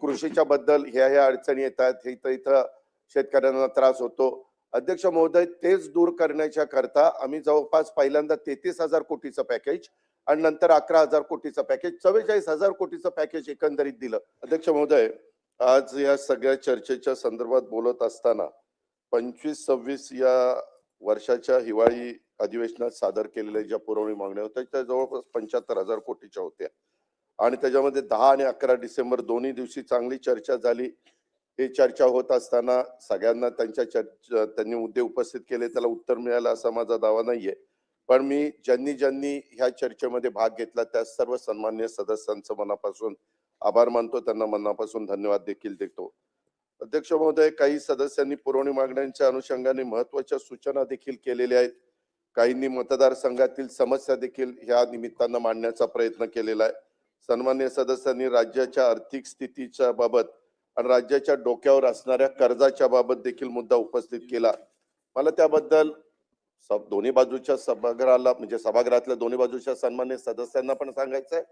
कृषीच्या बद्दल ह्या अडचणी येतात, इथं इथं शेतकऱ्यांना त्रास होतो. अध्यक्ष महोदय, तेच दूर करण्याच्या करता आम्ही जवळपास पहिल्यांदा 33,000 कोटीचं पॅकेज आणि नंतर 11,000 कोटीचं पॅकेज, 44,000 कोटीचं पॅकेज एकंदरीत दिलं. अध्यक्ष महोदय, आज या सगळ्या चर्चेच्या संदर्भात बोलत असताना 25-26 या वर्षाच्या हिवाळी अधिवेशनात सादर केलेल्या ज्या पुरवणी मागण्या होत्या त्या जवळपास 75,000 कोटीच्या होत्या आणि त्याच्यामध्ये 10 आणि 11 डिसेंबर दोन्ही दिवशी चांगली चर्चा झाली. हे चर्चा होत असताना सगळ्यांना त्यांनी मुद्दे उपस्थित केले, त्याला उत्तर मिळालं असा माझा दावा नाहीये. पण मी ज्यांनी ह्या चर्चेमध्ये भाग घेतला त्या सर्व सन्माननीय सदस्यांचं मनापासून आभार मानतो, त्यांना मनापासून धन्यवाद देखील देतो. अध्यक्ष महोदय, काही सदस्यांनी पुरवणी मागण्यांच्या अनुषंगाने महत्वाच्या सूचना देखील केलेल्या आहेत. काहींनी मतदारसंघातील समस्या देखील ह्या निमित्तानं मांडण्याचा प्रयत्न केलेला आहे. सन्माननीय सदस्यांनी राज्याच्या आर्थिक स्थितीच्या बाबत आणि राज्याच्या डोक्यावर असणाऱ्या कर्जाच्या बाबत देखील मुद्दा उपस्थित केला. मला त्याबद्दल दोन्ही बाजूच्या सभागृहाला म्हणजे सभागृहातल्या दोन्ही बाजूच्या सन्माननीय सदस्यांना पण सांगायचं आहे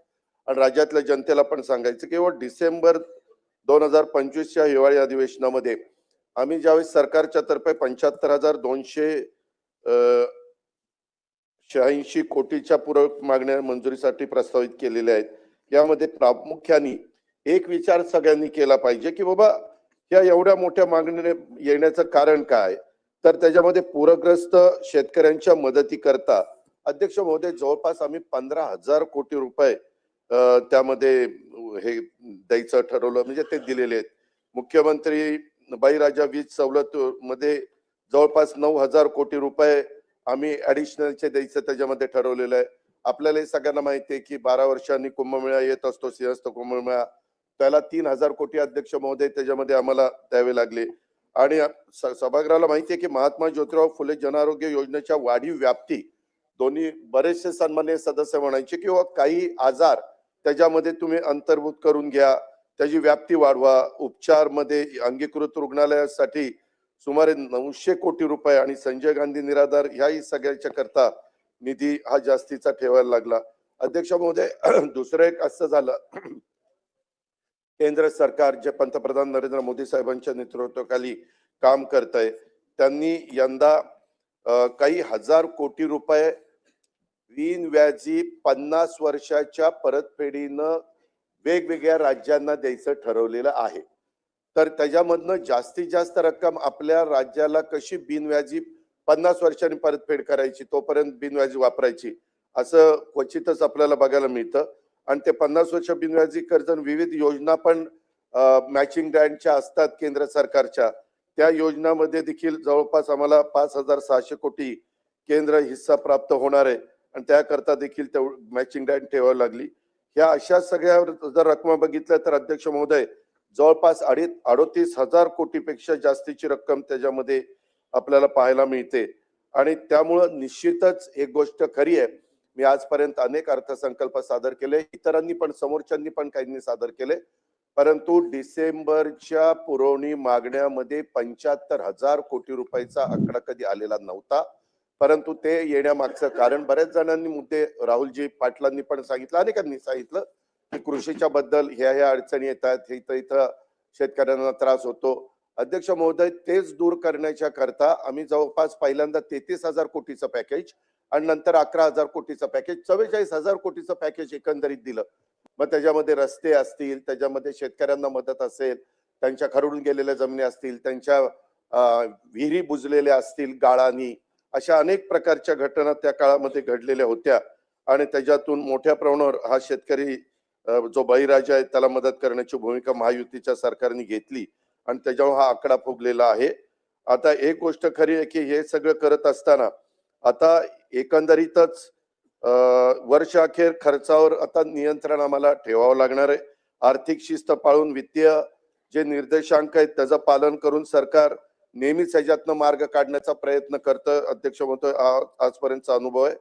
आणि राज्यातल्या जनतेला पण सांगायचं की डिसेंबर 2025च्या हिवाळी अधिवेशनामध्ये आम्ही ज्यावेळेस सरकारच्या तर्फे 75,286 कोटीच्या पूरक मागण्या मंजुरीसाठी प्रस्तावित केलेल्या आहेत. यामध्ये प्रामुख्याने एक विचार सगळ्यांनी केला पाहिजे की बाबा या एवढ्या मोठ्या मागणीने येण्याचं कारण काय, तर त्याच्यामध्ये पूरग्रस्त शेतकऱ्यांच्या मदती करता अध्यक्ष महोदय जवळपास आम्ही 15,000 कोटी रुपये त्यामध्ये हे द्यायचं ठरवलं, म्हणजे ते दिलेले आहेत. मुख्यमंत्री बळीराजा वीज सवलत मध्ये जवळपास 9,000 कोटी रुपये आम्ही ऍडिशनलचे द्यायचं त्याच्यामध्ये ठरवलेलं आहे. आपल्याला सगळ्यांना माहिती आहे की 12 वर्षांनी कुंभमेळा येत असतो, सिंहस्थ कुंभमेळा, त्याला 3,000 कोटी अध्यक्ष महोदय त्याच्यामध्ये आम्हाला द्यावे लागले. आणि सभागृहाला माहिती आहे की महात्मा ज्योतिराव फुले जनआरोग्य योजनेच्या वाढीव व्याप्ती दोन्ही बरेचसे सन्माननीय सदस्य म्हणायचे की काही आजार त्याच्यामध्ये तुम्ही अंतर्भूत करून घ्या, त्याची व्याप्ती वाढवा. उपचार मध्ये अंगीकृत रुग्णालयासाठी सुमारे 900 कोटी रुपये आणि संजय गांधी निराधार ह्याही सगळ्याच्या करता निधी हा जास्तीचा ठेवायला लागला. अध्यक्ष महोदय, दुसरं एक असं झालं, केंद्र सरकार जे पंतप्रधान नरेंद्र मोदी साहेबांच्या नेतृत्वाखाली काम करत आहे, त्यांनी यंदा काही हजार कोटी रुपये बिनव्याजी 50 वर्षाच्या परतफेडीनं वेगवेगळ्या राज्यांना द्यायचं ठरवलेलं आहे. तर त्याच्यामधनं जास्तीत जास्त रक्कम आपल्या राज्याला कशी बिनव्याजी 50 वर्षांनी परतफेड करायची, तोपर्यंत बिनव्याजी वापरायची, असं क्वचितच आपल्याला बघायला मिळतं. आणि ते 50 वर्ष बिनव्याजी कर्ज विविध योजना पण मॅचिंग ग्रँटच्या असतात केंद्र सरकारच्या, त्या योजनामध्ये देखील जवळपास आम्हाला 5,600 कोटी केंद्र हिस्सा प्राप्त होणार आहे आणि त्याकरता देखील मॅचिंग ग्रँट ठेवावी लागली. ह्या अशा सगळ्या जर रक्कम बघितल्या तर अध्यक्ष महोदय जवळपास 38,000 कोटीपेक्षा जास्तीची रक्कम त्याच्यामध्ये आपल्याला पाहायला मिळते. आणि त्यामुळं निश्चितच एक गोष्ट खरी आहे, मी आजपर्यंत अनेक अर्थसंकल्प सादर केले, इतरांनी पण समोरच्यांनी पण काहींनी सादर केले, परंतु डिसेंबरच्या पुरवणी मागण्यामध्ये 75,000 कोटी रुपयाचा आकडा कधी आलेला नव्हता. परंतु ते येण्यामागचं कारण बऱ्याच जणांनी मुद्दे राहुलजी पाटलांनी पण सांगितलं, अनेकांनी सांगितलं की कृषीच्या बद्दल ह्या अडचणी येतात, इथं इथं शेतकऱ्यांना त्रास होतो. अध्यक्ष महोदय, तेच दूर करण्याच्या करता आम्ही जवळपास पहिल्यांदा 33,000 कोटीचं पॅकेज आणि नंतर 11,000 कोटीचं पॅकेज, 44,000 कोटीचं पॅकेज एकंदरीत दिलं. मग त्याच्यामध्ये रस्ते असतील, त्याच्यामध्ये शेतकऱ्यांना मदत असेल, त्यांच्या खरडून गेलेल्या जमिनी असतील, त्यांच्या विहिरी बुजलेल्या असतील गाळांनी, अशा अनेक प्रकारच्या घटना त्या काळामध्ये घडलेल्या होत्या आणि त्याच्यातून मोठ्या प्रमाणावर हा शेतकरी जो बळीराजा आहे त्याला मदत करण्याची भूमिका महायुतीच्या सरकारने घेतली आणि त्याच्यावर हा आकडा फुगलेला आहे. आता एक गोष्ट खरी आहे की हे सगळं करत असताना आता एकंदरीतच वर्ष अखेर खर्चावर आता नियंत्रण आम्हाला ठेवावं लागणार आहे. आर्थिक शिस्त पाळून वित्तीय जे निर्देशांक आहेत त्याचं पालन करून सरकार नेहमीच ह्याच्यातनं मार्ग काढण्याचा प्रयत्न करतं. अध्यक्ष महोदय, आजपर्यंतचा अनुभव आहे.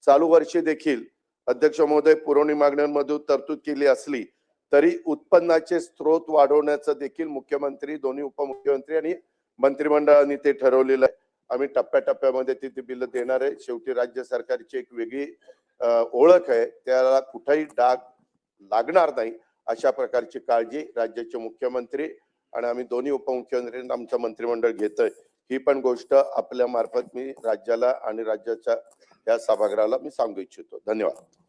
चालू वर्षी देखील अध्यक्ष महोदय पुरवणी मागण्यांमध्ये तरतूद केली असली तरी उत्पन्नाचे स्रोत वाढवण्याचं देखील मुख्यमंत्री, दोन्ही उपमुख्यमंत्री आणि मंत्रिमंडळाने ते ठरवलेलं आहे. आम्ही टप्प्याटप्प्यामध्ये ती बिल देणार आहे. शेवटी राज्य सरकारची एक वेगळी ओळख आहे, त्याला कुठेही डाग लागणार नाही अशा प्रकारची काळजी राज्याचे मुख्यमंत्री आणि आम्ही दोन्ही उपमुख्यमंत्री आमचं मंत्रिमंडळ घेतोय। ही पण गोष्ट आपल्या मार्फत मी राज्याला आणि राज्याच्या या सभागृहाला मी सांगू इच्छितो। धन्यवाद।